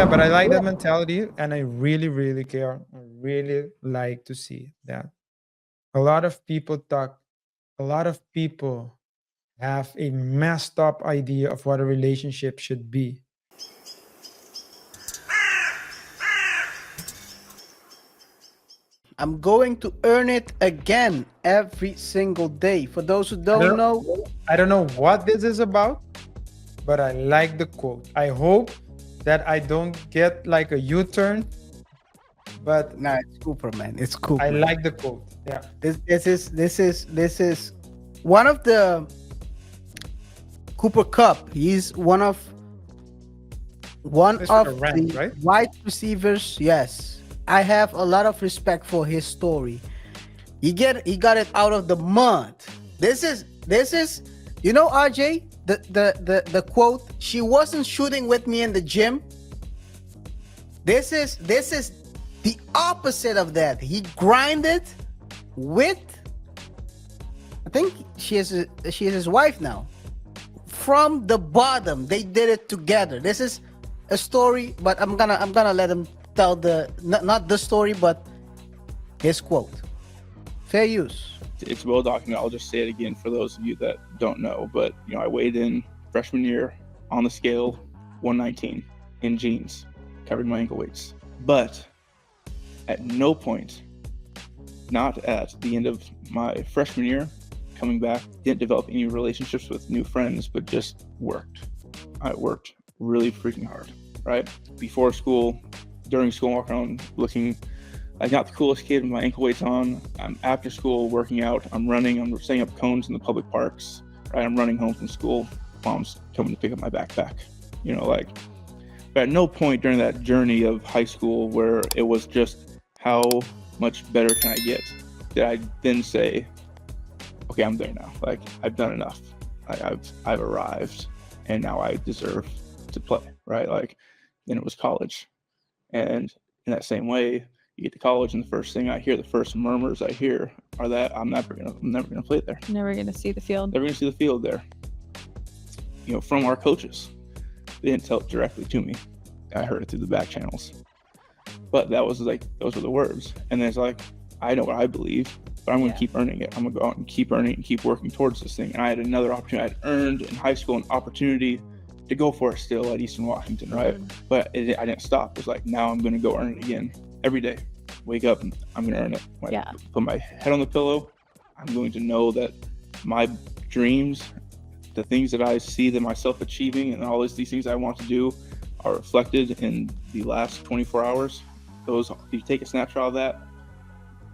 Yeah, but I like Yeah. that mentality, and I really, really care. I really like to see that a lot of people talk, a lot of people have a messed up idea of what a relationship should be. I'm going to earn it again every single day. For those who I don't don't, know, I don't know what this is about, but I like the quote. I hope that I don't get like a U-turn, but nah, it's Cooper, man. It's I Cooper. like the quote. Yeah. This is one of the Cooper Cup. He's one Mr. of Durant, the right? wide receivers. Yes, I have a lot of respect for his story. He got it out of the mud. This is RJ, the quote, she wasn't shooting with me in the gym. This is the opposite of that. He grinded with, I think she is his wife now. From the bottom, they did it together. This is a story, but I'm gonna let him tell the not the story, but his quote. Fair use. It's well documented. I'll just say it again for those of you that don't know. But I weighed in freshman year on the scale, 119 in jeans, covering my ankle weights. But at no point, not at the end of my freshman year, coming back, didn't develop any relationships with new friends, but just worked. I worked really freaking hard, right? Before school, during school, walking around looking like not the coolest kid with my ankle weights on. I'm after school working out. I'm running. I'm setting up cones in the public parks, right? I'm running home from school. Mom's coming to pick up my backpack, But at no point during that journey of high school where it was just how much better can I get, did I then say, okay, I'm there now. Like, I've done enough. I've arrived, and now I deserve to play, right? Like, then it was college, and in that same way, you get to college, and the first thing I hear, the first murmurs I hear, are that I'm never gonna play there. Never gonna see the field. Never gonna see the field there. From our coaches, they didn't tell it directly to me. I heard it through the back channels, but those were the words. And then it's like, I know what I believe, but I'm going to keep earning it. I'm going to go out and keep earning it and keep working towards this thing. And I had another opportunity. I had earned in high school an opportunity to go for it still at Eastern Washington, right? But I didn't stop. It was like, now I'm going to go earn it again every day. Wake up and I'm going to earn it. When I put my head on the pillow, I'm going to know that my dreams, the things that I see that myself achieving, and all these things I want to do are reflected in the last 24 hours. If you take a snapshot of that,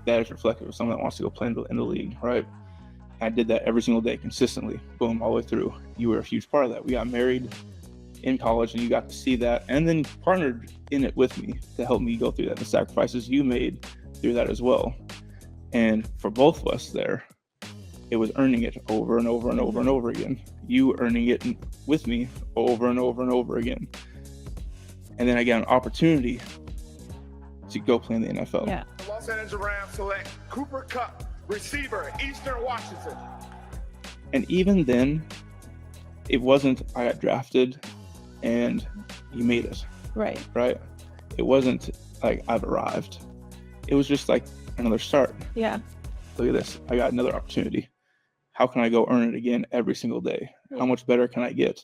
that is reflective of someone that wants to go play in the league, right? I did that every single day, consistently, boom, all the way through. You were a huge part of that. We got married in college, and you got to see that, and then partnered in it with me to help me go through that. The sacrifices you made through that as well. And for both of us there, it was earning it over and over and over and over again. You earning it with me over and over and over again. And then I got an opportunity to go play in the NFL. Yeah. The Los Angeles Rams select Cooper Kupp, receiver, Eastern Washington. And even then, it wasn't I got drafted and you made it. Right. Right? It wasn't like I've arrived. It was just like another start. Yeah. Look at this. I got another opportunity. How can I go earn it again every single day? How much better can I get?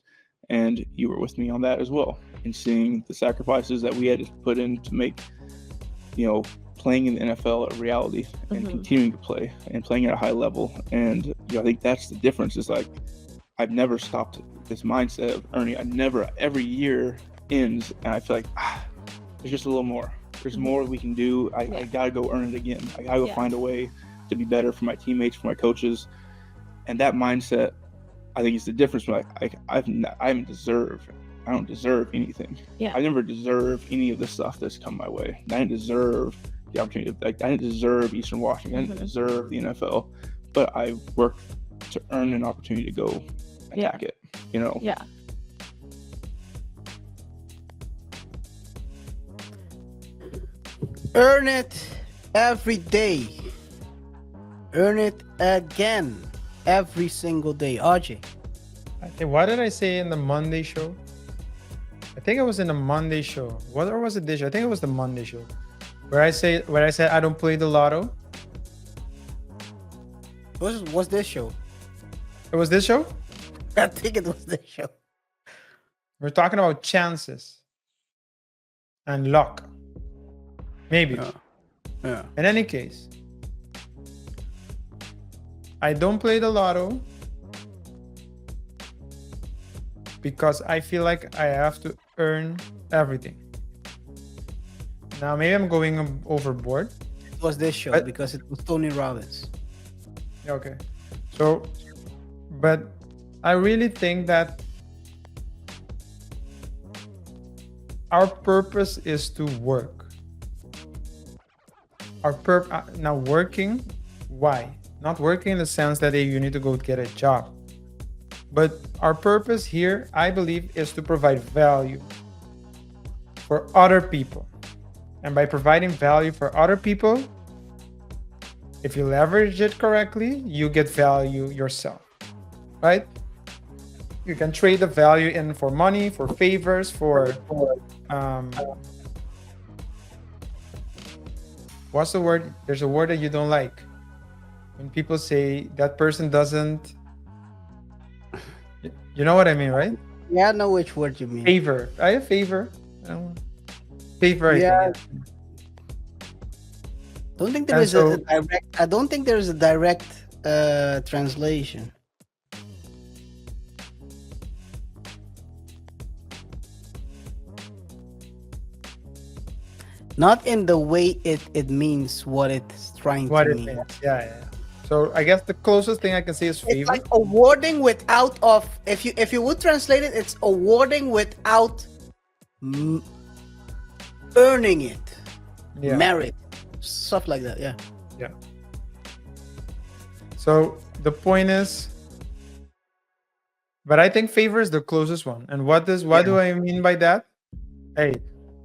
And you were with me on that as well, in seeing the sacrifices that we had to put in to make, playing in the NFL a reality and continuing to play and playing at a high level. And I think that's the difference. Is like, I've never stopped this mindset of earning. Every year ends, and I feel like there's just a little more. There's more we can do. I gotta go earn it again. I gotta go find a way to be better for my teammates, for my coaches. And that mindset, I think, is the difference. I don't deserve anything. Yeah. I never deserve any of the stuff that's come my way. I didn't deserve the opportunity. I didn't deserve Eastern Washington. I didn't deserve the NFL. But I worked to earn an opportunity to go attack it. Yeah. Earn it every day. Earn it again every single day. RJ. What did I say in the Monday show? I think it was in the Monday show. Or was it this show? I think it was the Monday show. Where I said I don't play the lotto. What's this show? It was this show? I think it was this show. We're talking about chances and luck. Maybe. Yeah. In any case, I don't play the lotto because I feel like I have to earn everything. Now, maybe I'm going overboard. It was this show But- because it was Tony Robbins. Okay. So, but I really think that our purpose is to work. Now working, why? Not working in the sense that you need to go get a job. But our purpose here, I believe, is to provide value for other people. And by providing value for other people, if you leverage it correctly, you get value yourself, right? You can trade the value in for money, for favors, for what's the word? There's a word that you don't like. When people say that person doesn't, you know what I mean, right? Yeah, I know which word you mean. Favor. I have favor. Favor. Yeah. I think. Don't think there And is so- a direct. I don't think there is a direct translation. Not in the way it means what it's trying What to it mean. means. Yeah. So I guess the closest thing I can say is It's favor. like awarding without of. If you would translate it, it's awarding without earning it, Yeah. merit, stuff like that. Yeah. So the point is, but I think favor is the closest one. And what do I mean by that? Hey,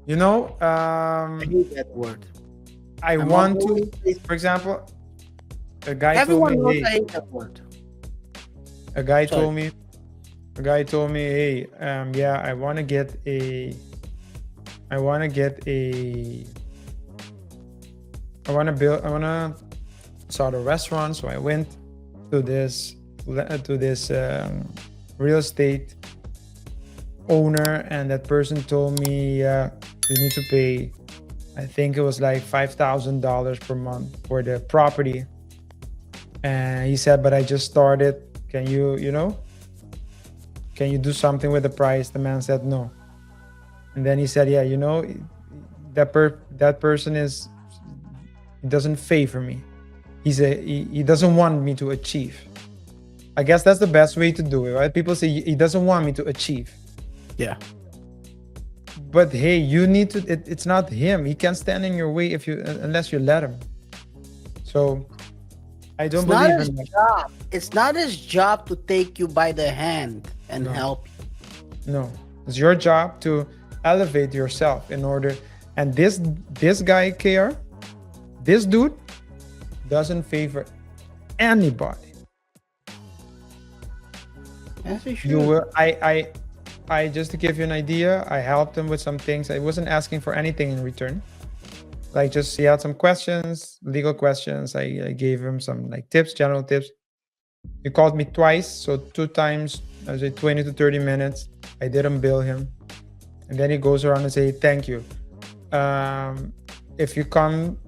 you know, I hate that word. I I'm want to, always- for example, a guy Everyone told knows me, I hey, hate that word. a guy Sorry. told me, hey, yeah, I want to start a restaurant. So I went to this real estate owner, and that person told me, you need to pay, I think it was like $5,000 per month for the property. And he said, but I just started. Can you do something with the price? The man said no. And then he said, yeah, that person doesn't favor me. He doesn't want me to achieve. I guess that's the best way to do it, right? People say he doesn't want me to achieve. Yeah. But hey, you need to. It's not him. He can't stand in your way unless you let him. So I don't It's not believe his in that. job. It's not his job to take you by the hand and No. help you. No, it's your job to elevate yourself in order. And this guy, KaiR, this dude doesn't favor anybody. Yes, you should. You will. I just to give you an idea, I helped him with some things. I wasn't asking for anything in return. Like just he had some questions, legal questions. I gave him some like tips, general tips. He called me twice, so 2 times, I would say 20 to 30 minutes. I didn't bill him. And then he goes around and say, thank you. If you come,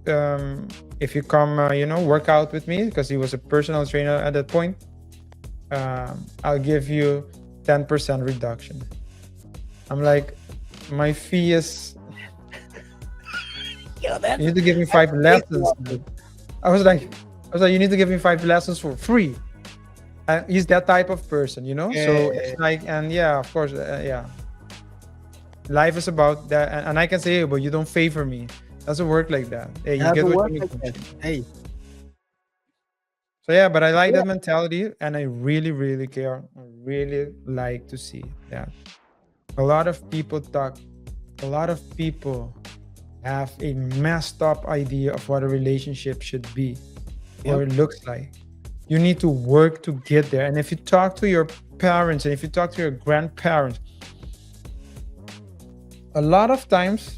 work out with me, because he was a personal trainer at that point, I'll give you 10% reduction. I'm like, my fee is, Yo, that's, you need to give me 5 lessons. Dude. I was like, you need to give me 5 lessons for free. And he's that type of person, So it's like, and yeah, of course, yeah. Life is about that, and I can say, hey, but you don't favor me. Doesn't work like that. Hey, you get what you like need. that. Hey, So yeah, but I like that mentality, and I really, really care. I really like to see that a lot of people have a messed up idea of what a relationship should be or it looks like. You need to work to get there. And if you talk to your parents and if you talk to your grandparents, a lot of times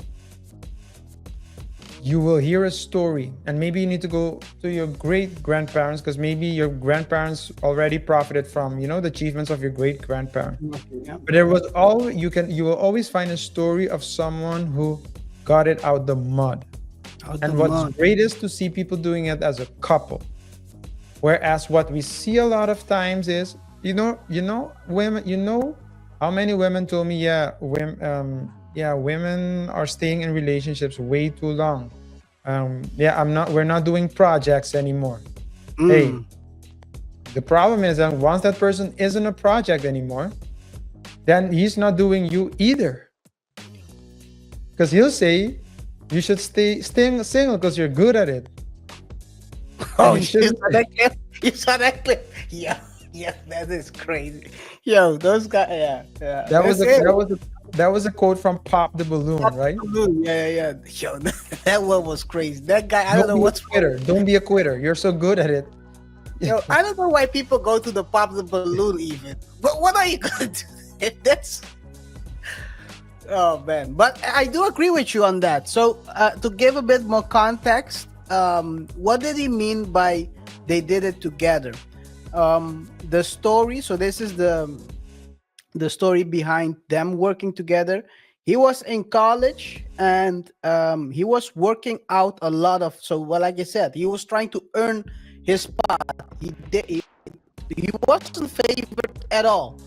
you will hear a story, and maybe you need to go to your great grandparents, because maybe your grandparents already profited from, you know, the achievements of your great grandparents. Yeah. But there was always, you will always find a story of someone who got it out the mud. Out And the what's mud. great is to see people doing it as a couple. Whereas what we see a lot of times is, women, how many women told me, women are staying in relationships way too long. We're not doing projects anymore. Hey, Mm. the problem is that once that person isn't a project anymore, then he's not doing you either. Because he'll say, you should stay single because you're good at it. Oh, And you you saw shouldn't. that clip? You saw that clip? Yeah, yeah, that is crazy. Yo, those guys, yeah. That was That's it. that was a quote from Pop the Balloon, right? Yeah. Yo, that one was crazy. That guy, I don't Don't know be a what's quitter. Don't be a quitter. You're so good at it. Yo, I don't know why people go to the pop the balloon even. But what are you gonna do? That's oh man. But I do agree with you on that. So to give a bit more context, what did he mean by they did it together? The story. So this is the story behind them working together. He was in college and he was working out a lot of. So, well, like I said, he was trying to earn his spot. He wasn't favored at all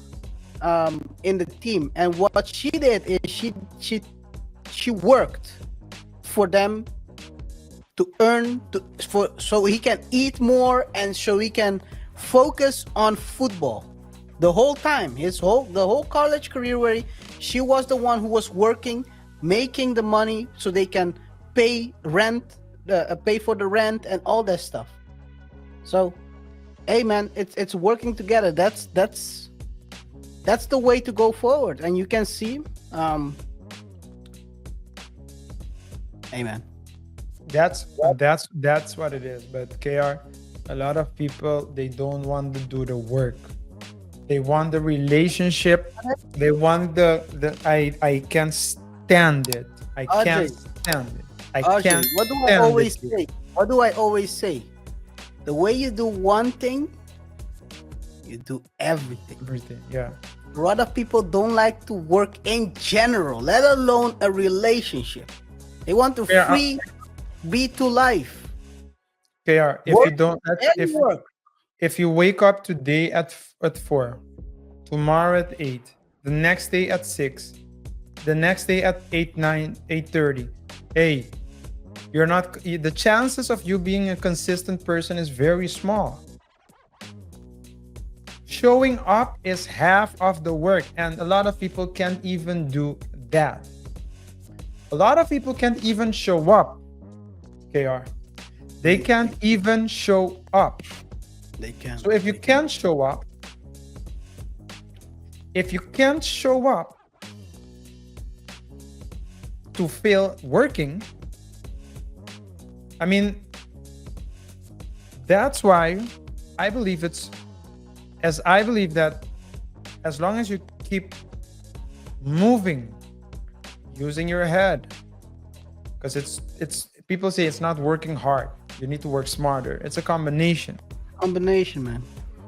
in the team. And what she did is she worked for them to earn so he can eat more and so he can focus on football the whole time. The whole college career where she was the one who was working, making the money so they can pay rent, pay for the rent and all that stuff. So, hey man, it's working together. That's the way to go forward. And you can see, hey man. That's what it is. But KR, a lot of people, they don't want to do the work. They want the relationship. They want the I can't stand it. I can't stand it. I can't What do I stand always it. say? What do I always say? The way you do one thing, you do everything. Everything, yeah. A lot of people don't like to work in general, let alone a relationship. They want to Yeah, be to life. KR, if Work you don't, and work. if you wake up today at 4, tomorrow at 8, the next day at 6, the next day at 8, 9, 8:30, hey, you're not, the chances of you being a consistent person is very small. Showing up is half of the work, and a lot of people can't even do that. A lot of people can't even show up, KR. They can't even show up. They can. So if you can't show up, to feel working, I mean, that's why I believe that as long as you keep moving, using your head, because it's people say it's not working hard. You need to work smarter. It's a combination. Combination, man.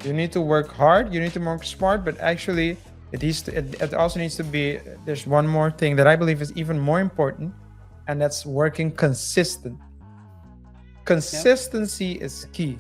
You need to work hard, you need to work smart, but actually it also needs to be, there's one more thing that I believe is even more important, and that's working consistent. Consistency is key.